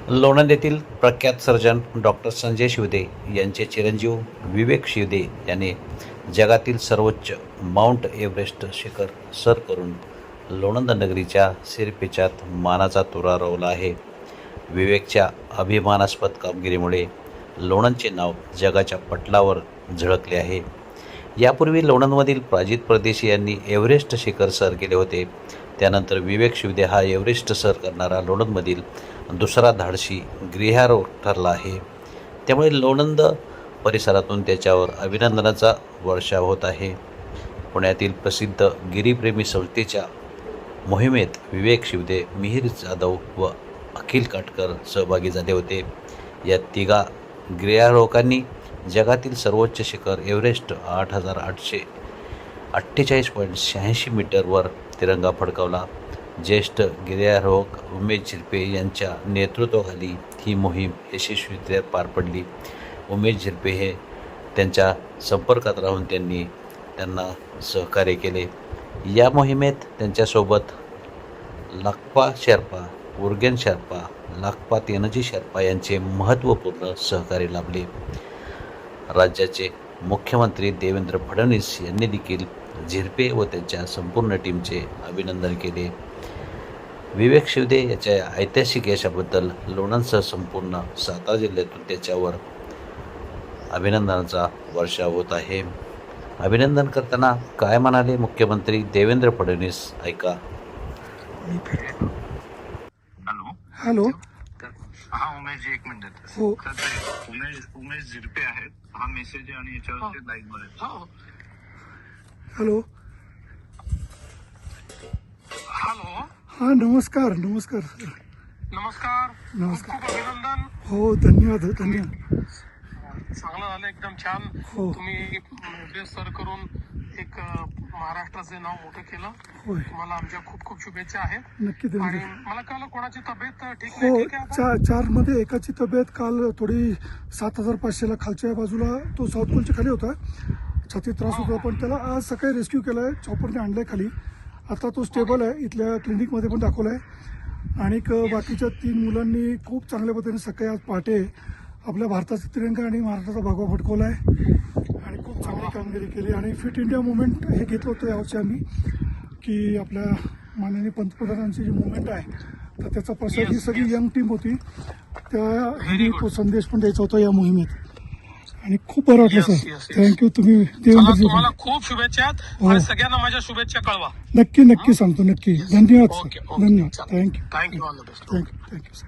लोणंद येथील प्रख्यात surgeon doctor Sanjay Shivde यांचे चिरंजीव विवेक शिवदे यांनी जगातील सर्वोच्च माउंट एव्हरेस्ट शिखर सर करून लोणंद नगरीच्या सिरपेचात मानाचा तुरा रोवला आहे. विवेकच्या अभिमानास्पद कामगिरीमुळे लोणंदचे नाव जगाच्या पटलावर झळकले आहे. यापूर्वी लोणंदमधील प्राजित परदेशी यांनी एव्हरेस्ट शिखर सर केले होते. त्यानंतर विवेक शिवदे हा एव्हरेस्ट सर करणारा लोणंदमधील दुसरा धाडसी गिर्यारोहक ठरला आहे. त्यामुळे लोणंद परिसरातून त्याच्यावर अभिनंदनाचा वर्षाव होत आहे. पुण्यातील प्रसिद्ध गिरीप्रेमी संस्थेच्या मोहिमेत विवेक शिवदे, मिहीर जाधव व अखिल काटकर सहभागी झाले होते. या तिघा गिर्यारोहकांनी जगातील सर्वोच्च शिखर एव्हरेस्ट 8,848.86 मीटरवर तिरंगा फडकावला. ज्येष्ठ गिर्यारोहक उमेश झिरपे यांच्या नेतृत्वाखाली ही मोहीम यशस्वीरित्या पार पडली. उमेश झिरपे हे त्यांच्या संपर्कात राहून त्यांना सहकार्य केले. या मोहिमेत त्यांच्यासोबत लाखपा शेर्पा, उर्गेन शेर्पा, लाखपा तेनजी शेर्पा यांचे महत्त्वपूर्ण सहकार्य लाभले. राज्याचे मुख्यमंत्री देवेंद्र फडणवीस यांनी देखील झिरपे व त्यांच्या संपूर्ण टीमचे अभिनंदन केले. विवेक शिवदे याच्या ऐतिहासिक यशाबद्दल लोणंदसह संपूर्ण सातारा जिल्ह्यातून त्याच्यावर अभिनंदनाचा वर्षाव होत आहे. अभिनंदन करताना काय म्हणाले मुख्यमंत्री देवेंद्र फडणवीस, ऐका. हॅलो. हा उमेश जी, एक मिनिट. हो. उमेश झिरपे आहेत. हा मेसेज आहे आणि याच्यावरती लाईक मध्ये. हॅलो. हॅलो. हा, नमस्कार नमस्कार सर. नमस्कार. नमस्कार. खूप धन्यवाद. हो, धन्यवाद धन्यवाद. चांगलं झालं, एकदम छान. हो. तुम्ही एव्हरेस्ट सर करून एक महाराष्ट्राचे नाव मोठं केलं. होय, तुम्हाला आमच्या खूप खूप शुभेच्छा आहेत. नक्की आणि धन्यवाद. मला कळलं कोणाची तब्येत ठीक हो, नाही. ठीक आहे आता? चार मध्ये एकाची तब्येत काल थोडी 7,500ला खालच्या बाजूला, तो साऊथ पोलच्या खाली होता, छातीत त्रास होता, पण त्याला आज सकाळी रेस्क्यू केलाय, चॉपरने आणलाय खाली. आता तो स्टेबल आहे. इथल्या क्लिनिकमध्ये पण दाखवलाय. आणि बाकीच्या 3 मुलांनी खूप चांगल्या पद्धतीने सकाळी आज पहाटे आपल्या भारताचा तिरंगा आणि महाराष्ट्राचा भगवा फडकवला आहे आणि खूप चांगली कामगिरी केली. आणि फिट इंडिया मुवमेंट हे घेतलं होतं यावर्षी आम्ही, की आपल्या माननीय पंतप्रधानांची जी मुवमेंट आहे तर त्याचा प्रसार ही सगळी यंग टीम होती. त्या तो संदेश पण द्यायचा होता या मोहिमेत. आणि खूप बरं वाटलं सर. थँक्यू. तुम्ही देवेंद्रजी, तुम्हाला खूप शुभेच्छा आहेत. आणि सगळ्यांना माझ्या शुभेच्छा कळवा. नक्की सांगतो. नक्की. धन्यवाद सर. धन्यवाद. Thank you. Thank you. All the best. Thank you sir.